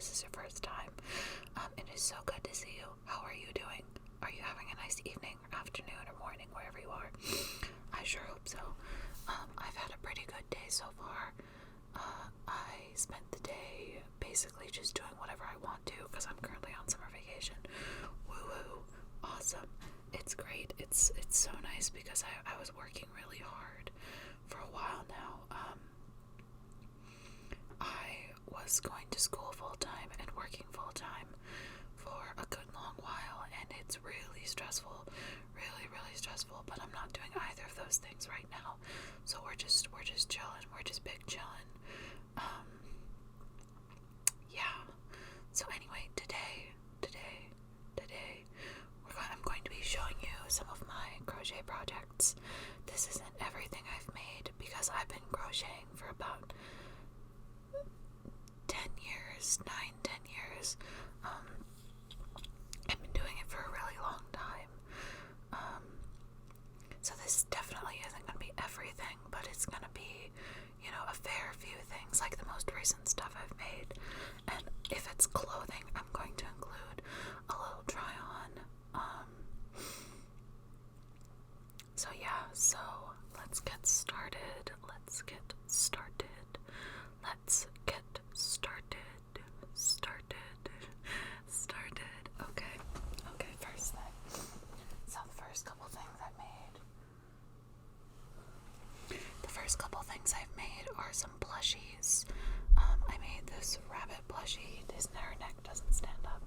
this is your first time, it is so good to see you. How are you doing? Are you having a nice evening, or afternoon, or morning, wherever you are? I sure hope so. I've had a pretty good day so far. I spent the day basically just doing whatever I want to because I'm currently on summer vacation. Woo-woo. Awesome. It's great. It's so nice because I was working really hard for a while now. I was going to school full-time and working full-time for a good long while, and it's really stressful, really stressful, but I'm not doing either of those things right now, so we're just chilling, we're just big chilling. Yeah, so anyway, today I'm going to be showing you some of my crochet projects. This isn't everything I've made because I've been crocheting for about 10 years. I've been doing it for a really long time. So this definitely isn't going to be everything, but it's going to be, a fair few things, like the most recent stuff I've made. And if it's clothing, I'm going to include a little try on. So yeah, so let's get started. Okay, first thing. So the first couple I've made are some plushies. I made this rabbit plushie. Her neck doesn't stand up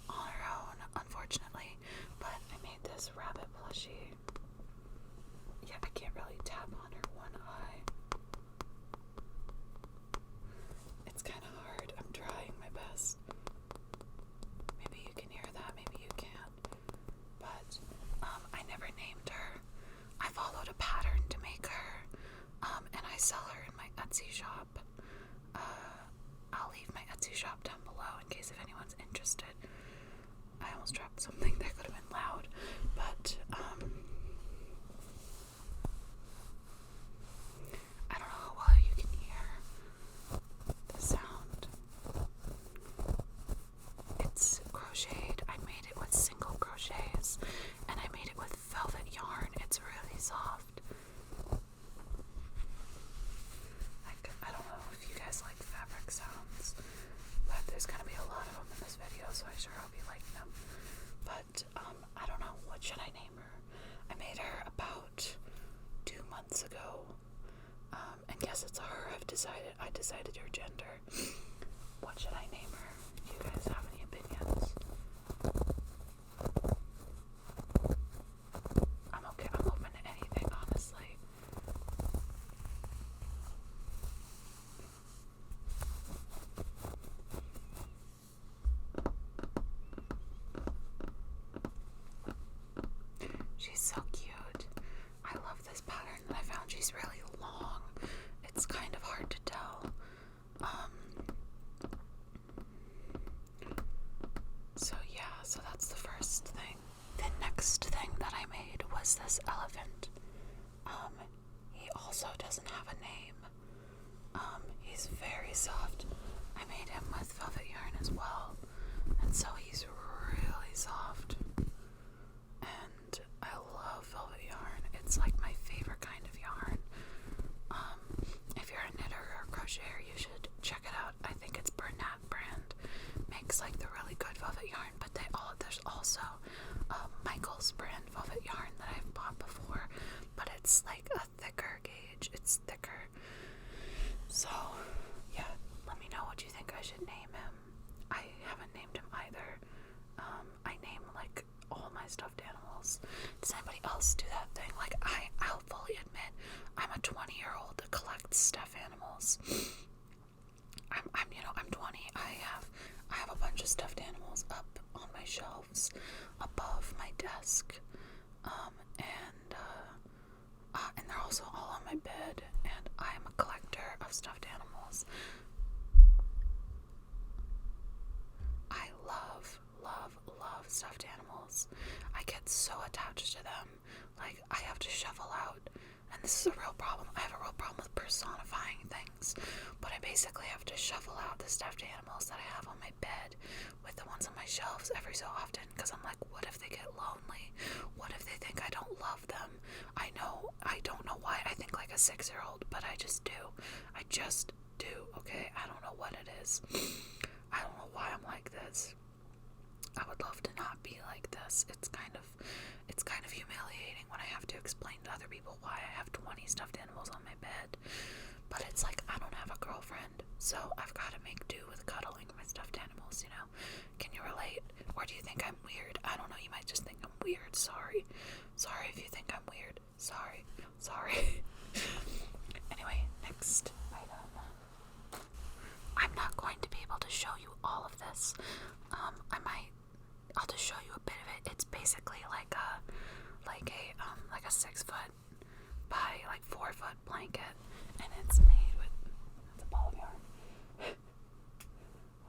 on her own, unfortunately, but I made this rabbit plushie. Yeah, I can't really tap on her one eye. It's kind of hard. I'm trying my best. Maybe you can hear that, maybe you can't. But I never named her. I followed a pattern to make her, and I sell her in my Etsy shop. I'll leave my Etsy shop down below in case if anyone's interested. I almost dropped something that could have been loud, but I don't know how well you can hear the sound. It's crocheted. I made it with single crochets, and I made it with velvet yarn. It's really soft. I don't know if you guys like fabric sounds, but there's gonna be a lot of them in this video, so I sure hope you like them. But I don't know, what should I name her? I made her about 2 months ago, and guess it's a her. I decided her gender. What should I name her? Do you guys have any opinions? I'm okay. I'm open to anything, honestly. She's so cute. I love this pattern that I found. She's really long. It's kind of hard to tell. So that's the first thing. The next thing that I made was this elephant. He also doesn't have a name. He's very soft. I made him with velvet yarn as well, and so he's really soft. And I love velvet yarn. It's like my favorite kind of yarn. If you're a knitter or crocheter, you should check it out. I think it's Bralette brand. Makes like the really good velvet yarn, but there's also Michael's brand velvet yarn that I've bought before, but it's like a thicker gauge. It's thicker. So yeah, let me know what you think I should name him. I haven't named him either. I name like all my stuffed animals. Does anybody else do that thing? Like I'll fully admit I'm a 20-year-old that collects stuffed animals. I'm 20. I have a bunch of stuffed animals up on my shelves above my desk, and they're also all on my bed. And I'm a collector of stuffed animals. I love stuffed animals. I get so attached to them. Like I have to shovel out and this is a real problem. I have a real problem with personifying things, but I basically have to shuffle out the stuffed animals that I have on my bed with the ones on my shelves every so often, because I'm like, what if they get lonely? What if they think I don't love them? I don't know why I think like a 6-year-old, but I just do. I just do, okay? I don't know what it is. I don't know why I'm like this. I would love to not be like this. It's kind of humiliating when I have to explain to other people why I have 20 stuffed animals on my bed. But it's like, I don't have a girlfriend, so I've got to make do with cuddling my stuffed animals, you know? Can you relate? Or do you think I'm weird? I don't know, you might just think I'm weird. Sorry if you think I'm weird. Sorry. Anyway, next item. I'm not going to be able to show you all of this. I'll just show you a bit of it. It's basically like a 6 foot by like 4 foot blanket, and it's made with, that's a ball of yarn.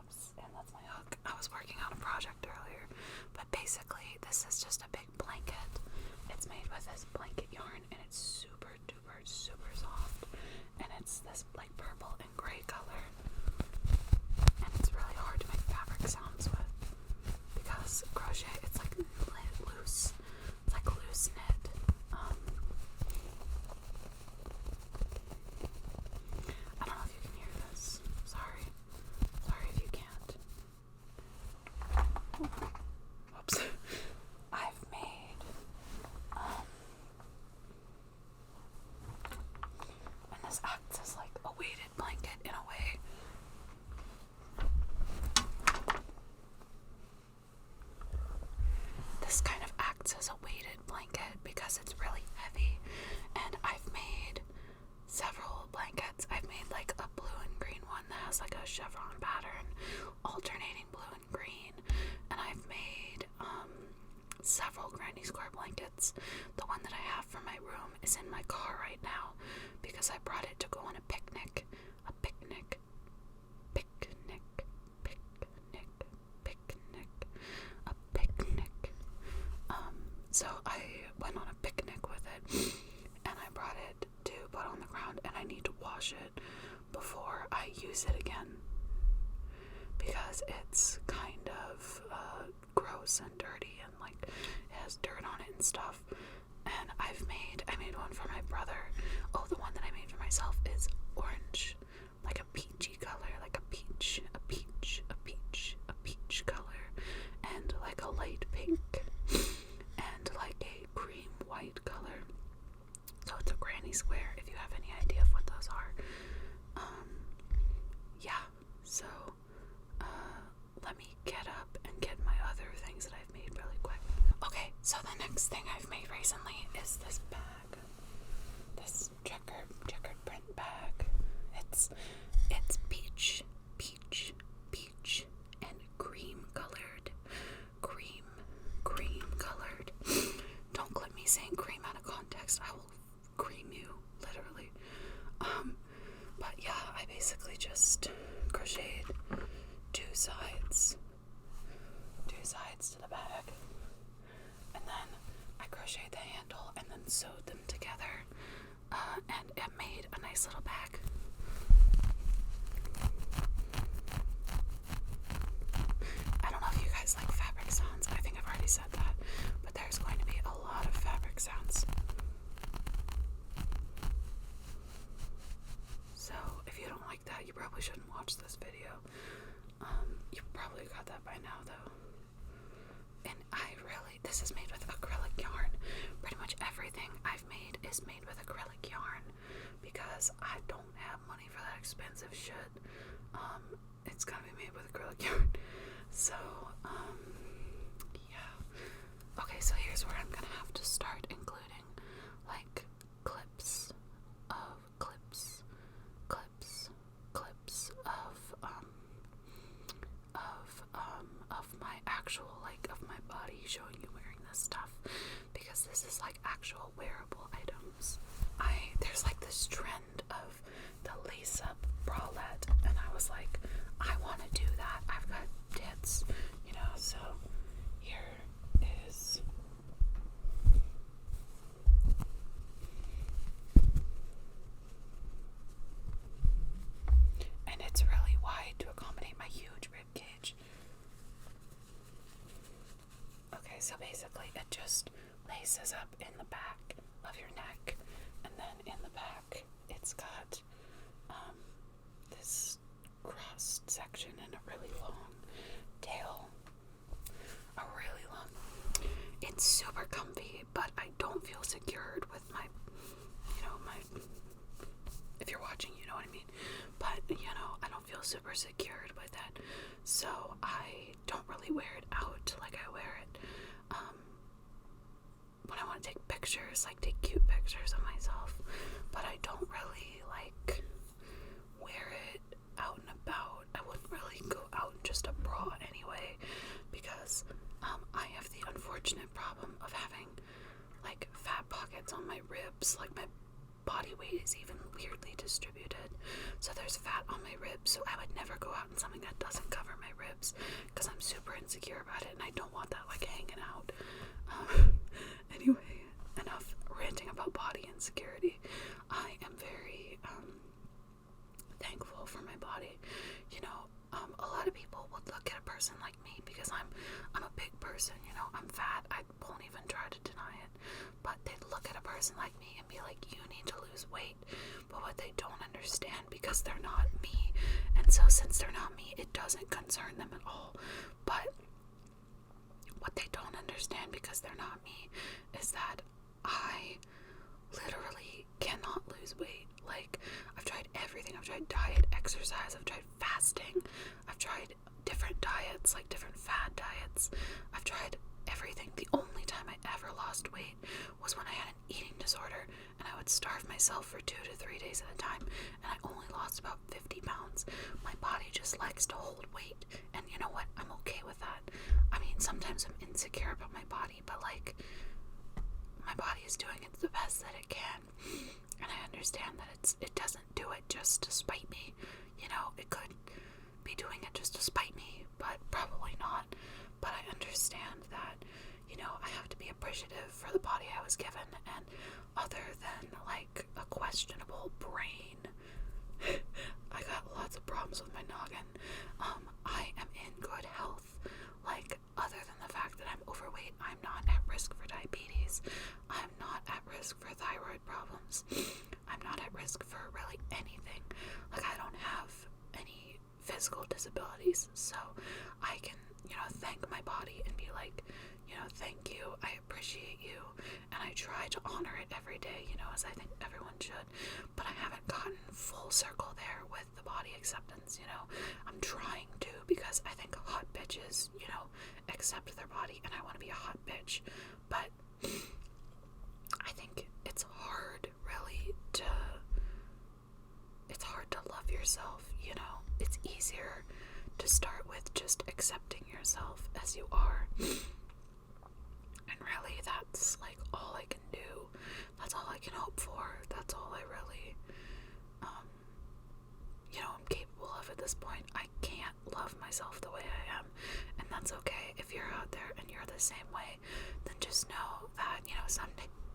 Oops, and that's my hook. I was working on a project earlier, but basically this is just a big blanket. It's made with this blanket yarn, and it's super duper super soft, and it's this like purple and gray color, and it's really hard to make fabric sounds with because crochet, it's like loose. It's like loose knit. I don't know if you can hear this. Sorry if you can't. Oops. I've made and this acts as like a weighted blanket in a way. This kind of acts as a weighted blanket because it's really heavy, and I've made several blankets. I've made like a blue and green one that has like a chevron pattern, alternating blue and green, and I've made several granny square blankets. The one that I have for my room is in my car right now because I brought it to go on a picnic. So I went on a picnic with it, and I brought it to put on the ground, and I need to wash it before I use it again because it's kind of gross and dirty, and like it has dirt on it and stuff. And I made one for my brother. Oh, the one that I made for myself is orange, like a peachy color, like a peach color, and like a light pink, and like a cream white color. So it's a granny square, if you have any idea of what those are. Yeah, so let me get up and get my other things that I've made really quick. Okay, so the next thing I've made recently is this bag. This checkered print bag. It's peach, and cream colored. Don't clip me saying cream out of context. I will cream you, literally. But yeah, I basically just crocheted two sides to the bag, and then I crocheted the handle and then sewed them together, and it made a nice little bag. I don't know if you guys like fabric sounds. I think I've already said that, but there's going to be a lot of fabric sounds. So if you don't like that, you probably shouldn't watch this video. You probably got that by now though. And this is made with acrylic yarn. Pretty much everything I've made is made with acrylic yarn because I don't have money for that expensive shit. It's gonna be made with acrylic yarn. So, yeah. Okay, so here's where I'm gonna have to start including like clips of my actual, like, of my body, showing you wearing this stuff, because this is like actual wearable items. There's like this trend of the lace up bralette, and I was like, I want to do that. I've got tits, you know, so here is creases up in the back of your neck, and then in the back it's got this crossed section and a really long tail. It's super comfy, but I don't feel secured with my, if you're watching, you know what I mean, but, I don't feel super secured with it, so I don't really wear it out like I wear it, when I want to take pictures, like take cute pictures of myself, but I don't really, wear it out and about. I wouldn't really go out in just a bra anyway, because I have the unfortunate problem of having fat pockets on my ribs. My body weight is even weirdly distributed, so there's fat on my ribs, so I would never go out in something that doesn't cover my ribs because I'm super insecure about it and I don't want that hanging out. Anyway, enough ranting about body insecurity. I am very thankful for my body. A lot of people would look at a person like me because I'm a big person, I'm fat. I won't even try to deny it. But they'd look at a person like me and be like, you need to lose weight. But what they don't understand, because they're not me, and so since they're not me, it doesn't concern them at all. But what they don't understand, because they're not me, is that I literally cannot lose weight. I've tried everything. I've tried diet, exercise, I've tried fasting, I've tried different diets, different fad diets. I've tried everything. The only time I ever lost weight was when I had an eating disorder and I would starve myself for 2 to 3 days at a time, and I only lost about 50 pounds. My body just likes to hold weight, and you know what? I'm okay with that. I mean, sometimes I'm insecure about my body, but my body is doing it the best that it can, and I understand that it doesn't do it just to spite me. It could be doing it just to spite me, but probably not. But I understand that, I have to be appreciative for the body I was given, and other than a questionable brain, I got lots of problems with my noggin. I am in good health. Other than the fact that I'm overweight, I'm not at risk for diabetes. I'm not at risk for thyroid problems. I'm not at risk for really anything. I don't have any physical disabilities, so I can, thank my body and be thank you, I appreciate you, and I try to honor it every day, as I think everyone should, but I haven't gotten full circle there with the body acceptance. I'm trying to, because I think hot bitches, accept their body, and I want to be a hot bitch, but I think it's hard to love yourself. It's easier to start with just accepting yourself as you are, and really that's all I can do. That's all I can hope for. That's all I really I'm capable of at this point. I can't love myself the way I am, and that's okay. If you're out there and you're the same way, then just know that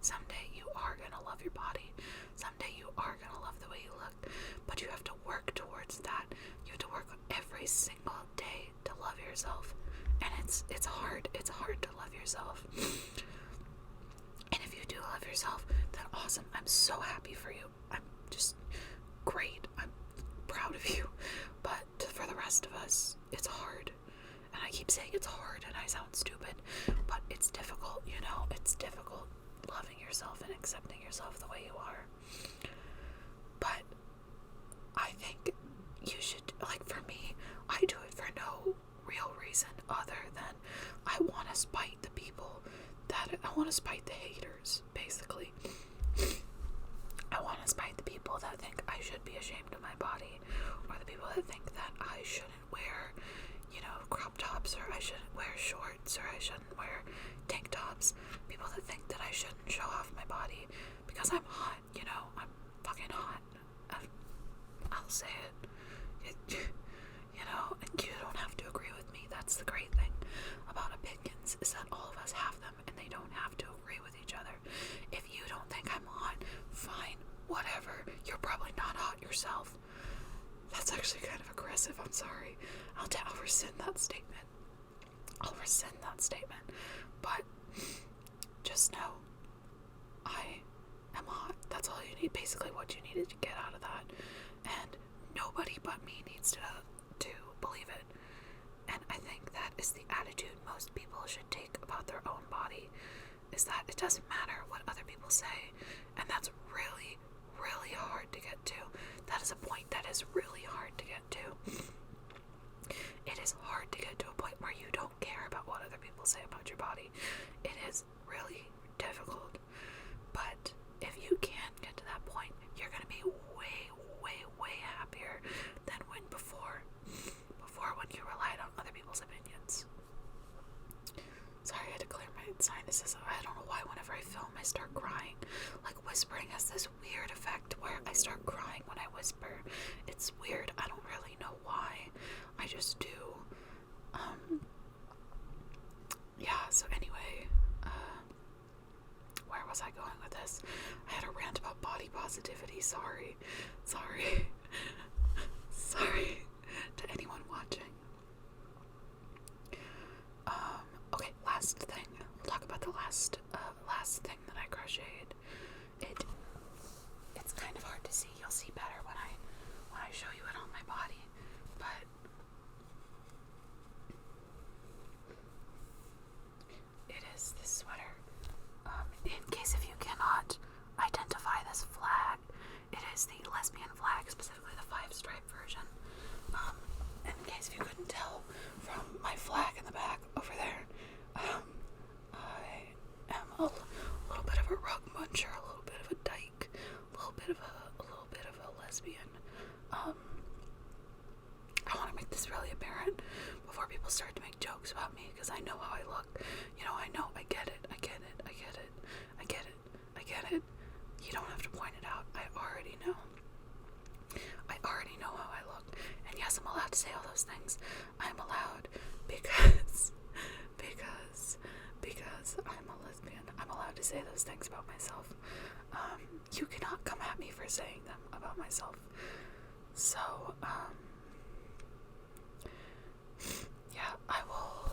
someday you are gonna love your body. Someday you are gonna love the way you look, but you have to work towards that. You have to work every single day to love yourself, and it's hard. It's hard to love yourself. And if you do love yourself, then awesome. I'm so happy for you. I'm just great. I'm proud of you. But for the rest of us, it's hard. And I keep saying it's hard, and I sound stupid, but it's difficult. It's difficult loving yourself and accepting yourself the way you are. But I think you should, for me, I do it for no real reason other than I want to spite the people I want to spite the haters, basically. I want to spite the people that think I should be ashamed of my body, or the people that think that I shouldn't wear, crop tops, or I shouldn't wear shorts, or I shouldn't wear tank tops. People that think that I shouldn't show off my body because I'm hot. I'm fucking hot. I'll say it. And you don't have to agree with me. That's the great thing about opinions, is that all of us have them, and they don't have to agree with each other. If you don't think I'm hot, fine, whatever. You're probably not hot yourself. That's actually kind of aggressive. I'm sorry. I'll rescind that statement. But just know I am hot. That's all you need. Basically what you needed to get out of that. And nobody but me needs to believe it. And I think that is the attitude most people should take about their own body, is that it doesn't matter what other people say. And that's really, really hard to get to. That is a point that is really hard to get to. It is hard to get to a point where you don't care about what other people say about your body. It is really difficult. But if you can get to that point, you're going to be way, way, way happier than before when you relied on other people's opinions. Sorry, I had to clear my sinuses. I don't know why whenever I film I start crying. Like, whispering has this weird effect where I start crying when I whisper. It's weird. I don't really know why. I just do. Yeah, so anyway, where was I going with this? I had a rant about body positivity. Sorry to anyone watching. Okay, last thing. We'll talk about the last thing that I crocheted. It's kind of hard to see. You'll see better when I show you it on my body. But it is this sweater. In case if you cannot identify this flag, it is the lesbian flag, specifically the 5-stripe version. In case if you couldn't tell from my flag in the back over there, I am a little bit of a rug muncher, a little bit of a dyke, a little bit of a lesbian. I want to make this really apparent before people start to make jokes about me, because I know how I look. I get it. You don't have to point it out. I already know how I look. And yes, I'm allowed to say all those things. I'm allowed because I'm a lesbian. I'm allowed to say those things about myself. You cannot come at me for saying them about myself. So, yeah, I will.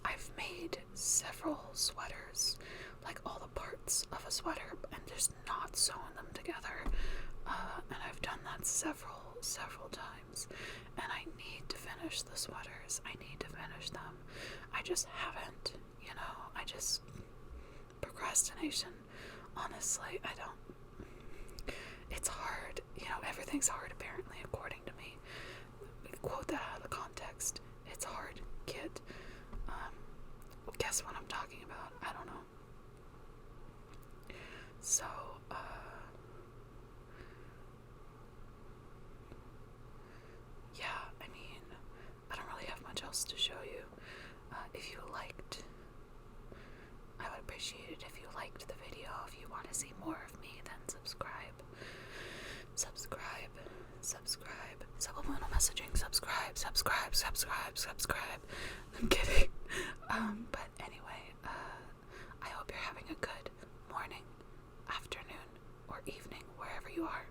I've made several sweaters, like all the parts of a sweater, and just not sewing them together. And I've done that several times. And I need to finish the sweaters. I need to finish them. I just haven't, procrastination. Honestly, I don't. It's hard. Everything's hard apparently, according to me. Quote that out of the context. It's hard, kid. Guess what I'm talking about? I don't know. So, yeah, I don't really have much else to show you. If you liked, I would appreciate it if you liked the video. If you want to see more of me, then subscribe. Subliminal messaging, subscribe. I'm kidding. But anyway, I hope you're having a good morning, afternoon, or evening, wherever you are.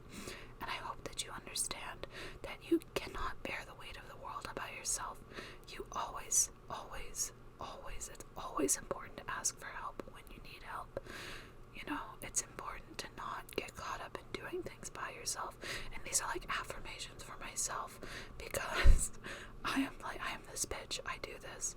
And I hope that you understand that you cannot bear the weight of the world by yourself. You always, it's always important to ask for help when you need help. It's important to not get caught up in doing things by yourself. And these are like affirmations for myself, because I am this bitch. I do this.